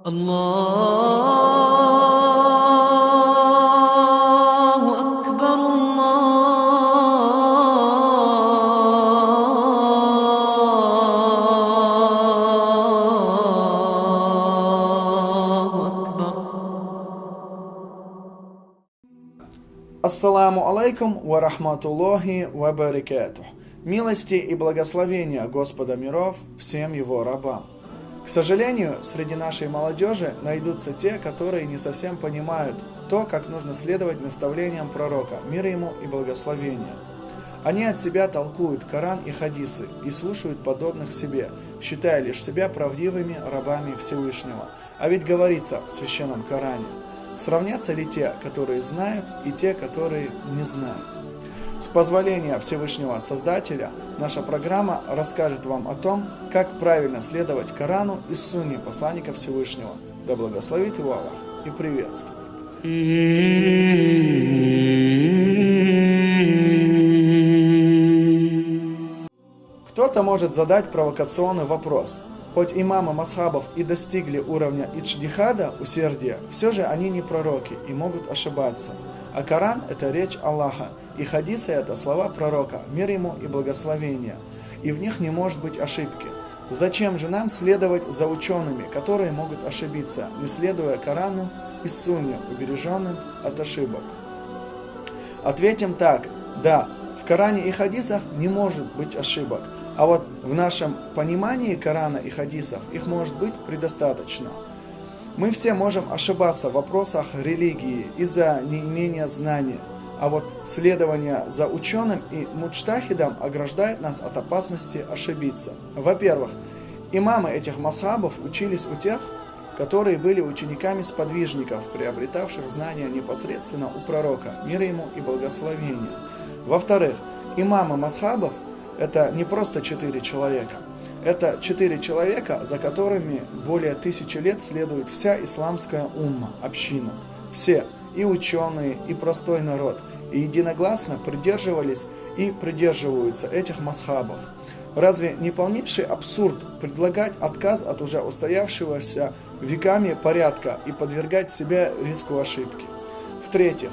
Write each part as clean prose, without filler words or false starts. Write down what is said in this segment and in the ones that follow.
الله أكبر الله أكبر. Ассаламу алейкум ва рахматуллахи ва баракатух. Милости и благословения Господа миров всем его рабам. К сожалению, среди нашей молодежи найдутся те, которые не совсем понимают то, как нужно следовать наставлениям пророка, мир ему и благословения. Они от себя толкуют Коран и хадисы и слушают подобных себе, считая лишь себя правдивыми рабами Всевышнего. А ведь говорится в Священном Коране: сравнятся ли те, которые знают, и те, которые не знают? С позволения Всевышнего Создателя, наша программа расскажет вам о том, как правильно следовать Корану и Сунне посланника Всевышнего. Да благословит его Аллах и приветствует. Кто-то может задать провокационный вопрос. Хоть имамы масхабов и достигли уровня иджтихада, усердия, все же они не пророки и могут ошибаться. А Коран – это речь Аллаха, и хадисы – это слова пророка, мир ему и благословения, и в них не может быть ошибки. Зачем же нам следовать за учеными, которые могут ошибиться, не следуя Корану и Сунне, убереженным от ошибок? Ответим так: да, в Коране и хадисах не может быть ошибок, а вот в нашем понимании Корана и хадисов их может быть предостаточно. Мы все можем ошибаться в вопросах религии из-за неимения знания, а вот следование за ученым и муджтахидом ограждает нас от опасности ошибиться. Во-первых, имамы этих масхабов учились у тех, которые были учениками сподвижников, приобретавших знания непосредственно у пророка, мир ему и благословения. Во-вторых, имамы масхабов – это не просто 4 человека. Это 4 человека, за которыми более 1000 лет следует вся исламская умма, община. Все, и ученые, и простой народ, и единогласно придерживались и придерживаются этих масхабов. Разве не полнейший абсурд предлагать отказ от уже устоявшегося веками порядка и подвергать себя риску ошибки? В-третьих,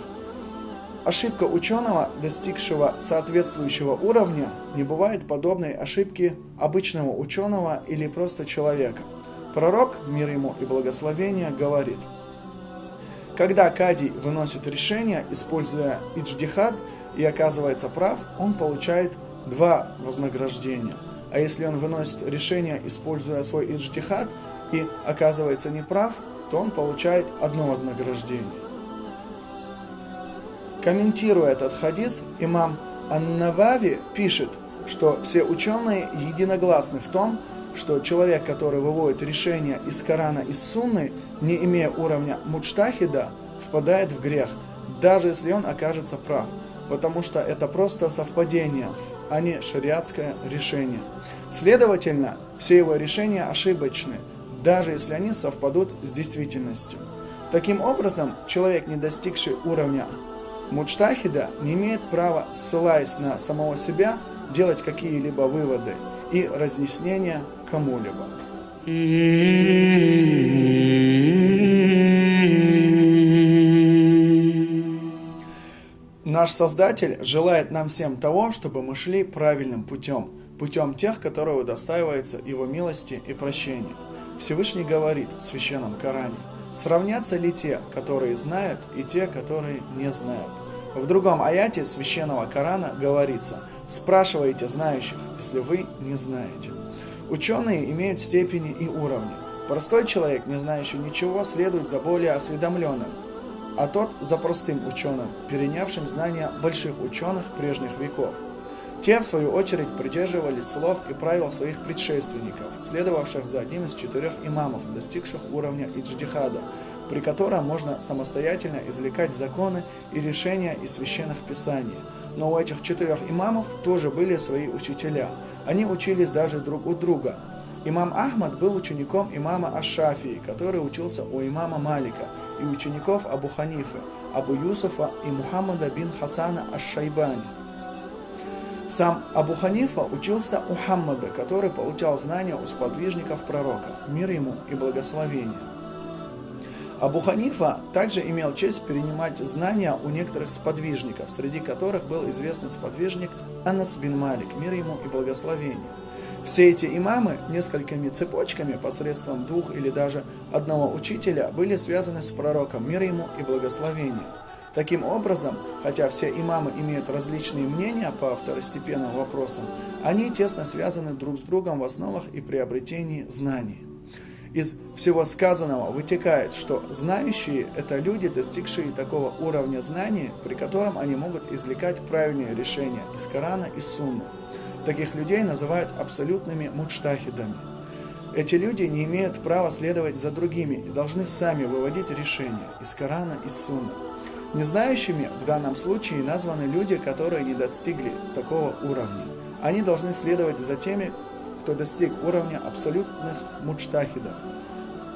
ошибка ученого, достигшего соответствующего уровня, не бывает подобной ошибки обычного ученого или просто человека. Пророк, мир ему и благословение, говорит: когда кади выносит решение, используя иджтихад, и оказывается прав, он получает 2 вознаграждения. А если он выносит решение, используя свой иджтихад, и оказывается неправ, то он получает 1 вознаграждение. Комментируя этот хадис, имам Ан-Навави пишет, что все ученые единогласны в том, что человек, который выводит решение из Корана и Сунны, не имея уровня муджтахида, впадает в грех, даже если он окажется прав, потому что это просто совпадение, а не шариатское решение. Следовательно, все его решения ошибочны, даже если они совпадут с действительностью. Таким образом, человек, не достигший уровня муджтахида, не имеет права, ссылаясь на самого себя, делать какие-либо выводы и разъяснения кому-либо. Наш Создатель желает нам всем того, чтобы мы шли правильным путем, путем тех, которые удостаиваются Его милости и прощения. Всевышний говорит в Священном Коране: сравнятся ли те, которые знают, и те, которые не знают? В другом аяте Священного Корана говорится: спрашивайте знающих, если вы не знаете. Ученые имеют степени и уровни. Простой человек, не знающий ничего, следует за более осведомленным, а тот за простым ученым, перенявшим знания больших ученых прежних веков. Те, в свою очередь, придерживались слов и правил своих предшественников, следовавших за одним из 4 имамов, достигших уровня иджтихада, при котором можно самостоятельно извлекать законы и решения из священных писаний. Но у этих 4 имамов тоже были свои учителя. Они учились даже друг у друга. Имам Ахмад был учеником имама Аш-Шафии, который учился у имама Малика, и учеников Абу Ханифы, Абу Юсуфа и Мухаммада бин Хасана Аш-Шайбани. Сам Абу Ханифа учился у Хаммада, который получал знания у сподвижников пророка, мир ему и благословение. Абу Ханифа также имел честь перенимать знания у некоторых сподвижников, среди которых был известный сподвижник Анас бин Малик, мир ему и благословение. Все эти имамы несколькими цепочками посредством двух или даже одного учителя были связаны с пророком, мир ему и благословение. Таким образом, хотя все имамы имеют различные мнения по второстепенным вопросам, они тесно связаны друг с другом в основах и приобретении знаний. Из всего сказанного вытекает, что знающие – это люди, достигшие такого уровня знаний, при котором они могут извлекать правильные решения из Корана и Сунны. Таких людей называют абсолютными муджтахидами. Эти люди не имеют права следовать за другими и должны сами выводить решения из Корана и Сунны. Незнающими в данном случае названы люди, которые не достигли такого уровня. Они должны следовать за теми, кто достиг уровня абсолютных муджтахидов.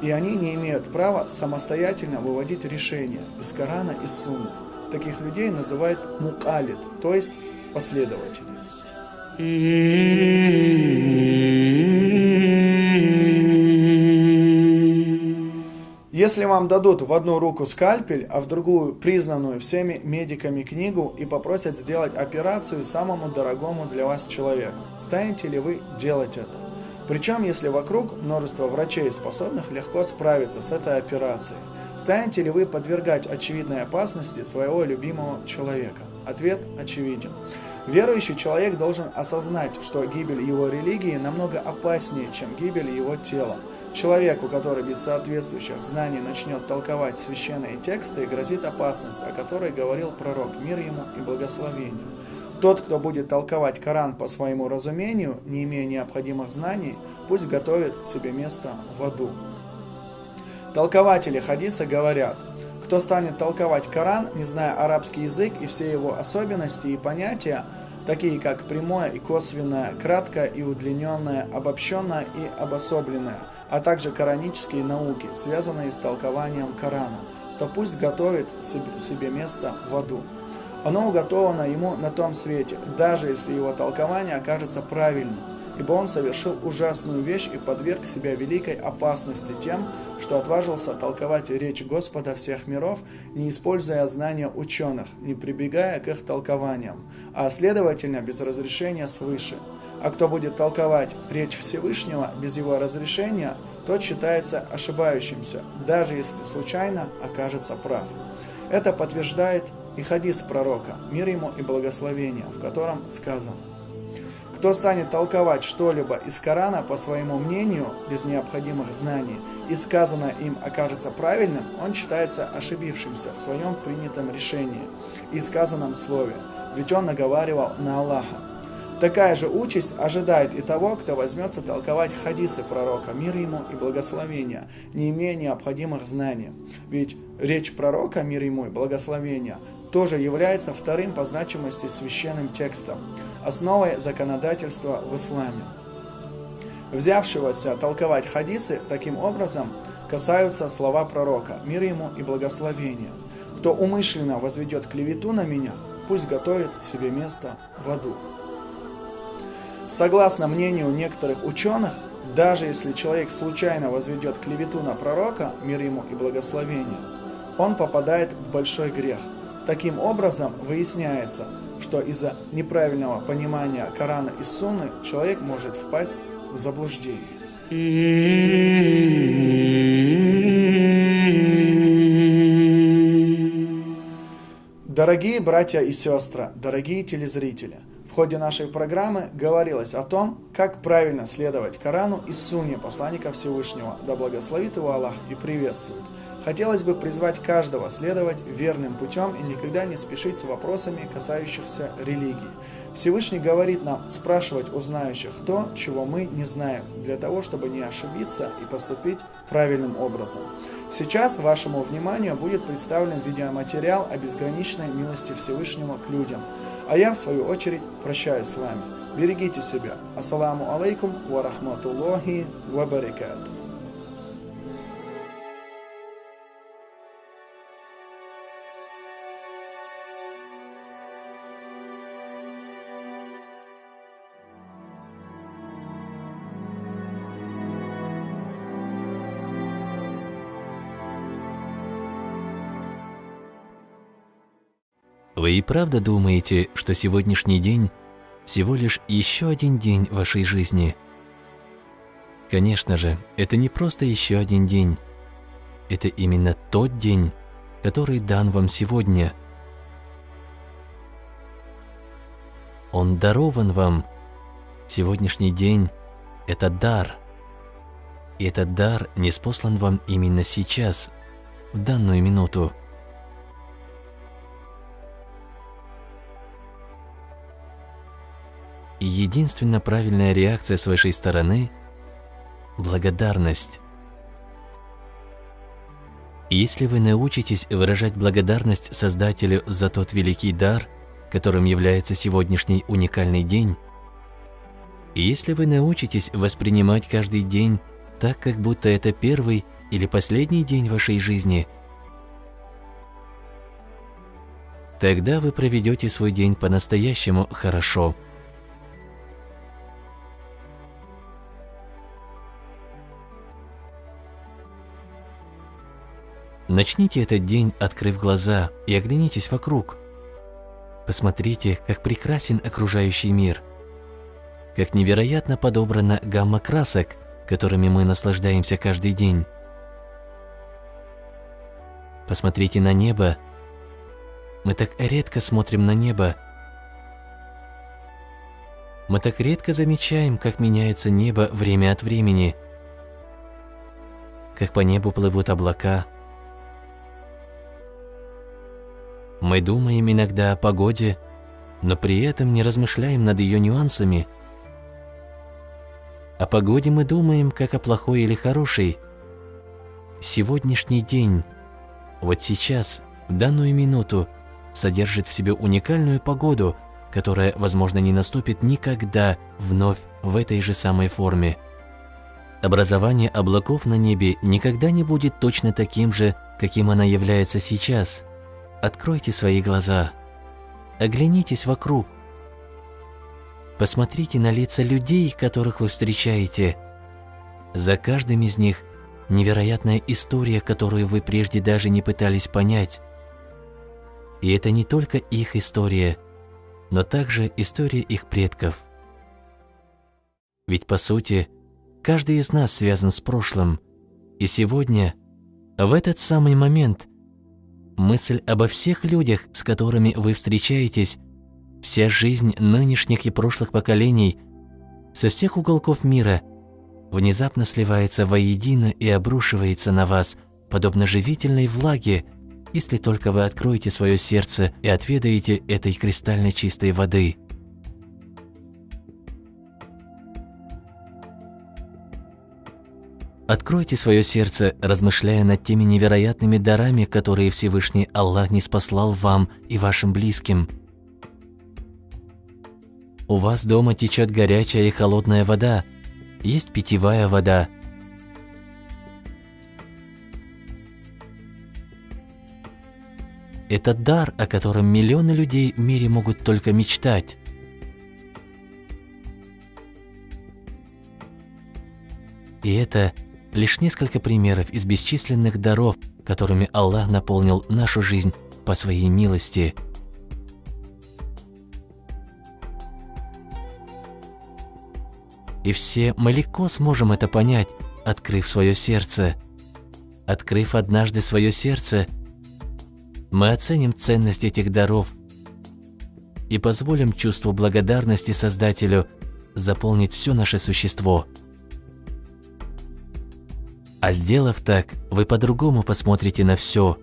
И они не имеют права самостоятельно выводить решения из Корана и Сунны. Таких людей называют мукалид, то есть последователи. Если вам дадут в одну руку скальпель, а в другую признанную всеми медиками книгу и попросят сделать операцию самому дорогому для вас человеку, станете ли вы делать это? Причем, если вокруг множество врачей, способных легко справиться с этой операцией, станете ли вы подвергать очевидной опасности своего любимого человека? Ответ очевиден. Верующий человек должен осознать, что гибель его религии намного опаснее, чем гибель его тела. Человеку, который без соответствующих знаний начнет толковать священные тексты, грозит опасность, о которой говорил пророк, мир ему и благословение. Тот, кто будет толковать Коран по своему разумению, не имея необходимых знаний, пусть готовит себе место в аду. Толкователи хадиса говорят: кто станет толковать Коран, не зная арабский язык и все его особенности и понятия, такие как прямое и косвенное, краткое и удлиненное, обобщенное и обособленное, а также коранические науки, связанные с толкованием Корана, то пусть готовит себе место в аду. Оно уготовано ему на том свете, даже если его толкование окажется правильным, ибо он совершил ужасную вещь и подверг себя великой опасности тем, что отважился толковать речь Господа всех миров, не используя знания ученых, не прибегая к их толкованиям, а следовательно без разрешения свыше. А кто будет толковать речь Всевышнего без его разрешения, тот считается ошибающимся, даже если случайно окажется прав. Это подтверждает и хадис пророка, мир ему и благословение, в котором сказано: кто станет толковать что-либо из Корана по своему мнению, без необходимых знаний, и сказанное им окажется правильным, он считается ошибившимся в своем принятом решении и сказанном слове, ведь он наговаривал на Аллаха. Такая же участь ожидает и того, кто возьмется толковать хадисы пророка, мир ему и благословения, не имея необходимых знаний. Ведь речь пророка, мир ему и благословения, тоже является вторым по значимости священным текстом, основой законодательства в исламе. Взявшегося толковать хадисы таким образом касаются слова пророка, мир ему и благословения. Кто умышленно возведет клевету на меня, пусть готовит себе место в аду. Согласно мнению некоторых ученых, даже если человек случайно возведет клевету на пророка, мир ему и благословение, он попадает в большой грех. Таким образом, выясняется, что из-за неправильного понимания Корана и Сунны человек может впасть в заблуждение. Дорогие братья и сестры, дорогие телезрители, в ходе нашей программы говорилось о том, как правильно следовать Корану и Сунне посланника Всевышнего, да благословит его Аллах и приветствует. Хотелось бы призвать каждого следовать верным путем и никогда не спешить с вопросами, касающихся религии. Всевышний говорит нам спрашивать у знающих то, чего мы не знаем, для того, чтобы не ошибиться и поступить правильным образом. Сейчас вашему вниманию будет представлен видеоматериал о безграничной милости Всевышнего к людям. А я, в свою очередь, прощаюсь с вами. Берегите себя. Ассаламу алейкум ва рахматуллахи ва баракатух. Вы и правда думаете, что сегодняшний день всего лишь еще один день вашей жизни? Конечно же, это не просто еще один день. Это именно тот день, который дан вам сегодня. Он дарован вам. Сегодняшний день – это дар. И этот дар ниспослан вам именно сейчас, в данную минуту. И единственно правильная реакция с вашей стороны – благодарность. И если вы научитесь выражать благодарность Создателю за тот великий дар, которым является сегодняшний уникальный день, и если вы научитесь воспринимать каждый день так, как будто это первый или последний день вашей жизни, тогда вы проведете свой день по-настоящему хорошо. Начните этот день, открыв глаза, и оглянитесь вокруг. Посмотрите, как прекрасен окружающий мир, как невероятно подобрана гамма красок, которыми мы наслаждаемся каждый день. Посмотрите на небо. Мы так редко смотрим на небо. Мы так редко замечаем, как меняется небо время от времени, как по небу плывут облака. Мы думаем иногда о погоде, но при этом не размышляем над ее нюансами. О погоде мы думаем, как о плохой или хорошей. Сегодняшний день, вот сейчас, в данную минуту, содержит в себе уникальную погоду, которая, возможно, не наступит никогда вновь в этой же самой форме. Образование облаков на небе никогда не будет точно таким же, каким оно является сейчас. Откройте свои глаза, оглянитесь вокруг. Посмотрите на лица людей, которых вы встречаете. За каждым из них невероятная история, которую вы прежде даже не пытались понять. И это не только их история, но также история их предков. Ведь по сути, каждый из нас связан с прошлым, и сегодня, в этот самый момент, мысль обо всех людях, с которыми вы встречаетесь, вся жизнь нынешних и прошлых поколений, со всех уголков мира, внезапно сливается воедино и обрушивается на вас, подобно живительной влаге, если только вы откроете свое сердце и отведаете этой кристально чистой воды. Откройте свое сердце, размышляя над теми невероятными дарами, которые Всевышний Аллах ниспослал вам и вашим близким. У вас дома течет горячая и холодная вода, есть питьевая вода. Это дар, о котором миллионы людей в мире могут только мечтать. И это лишь несколько примеров из бесчисленных даров, которыми Аллах наполнил нашу жизнь по своей милости. И все мы легко сможем это понять, открыв свое сердце. Открыв однажды свое сердце, мы оценим ценность этих даров и позволим чувству благодарности Создателю заполнить все наше существо. А сделав так, вы по-другому посмотрите на все,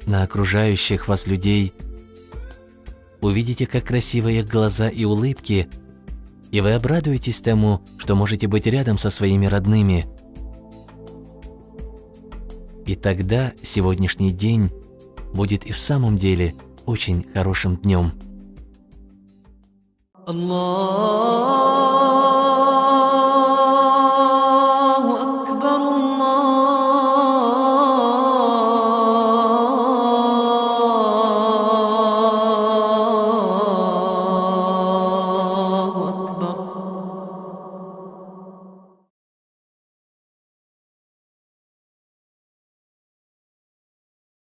на окружающих вас людей, увидите, как красивы их глаза и улыбки, и вы обрадуетесь тому, что можете быть рядом со своими родными. И тогда сегодняшний день будет и в самом деле очень хорошим днем. Allah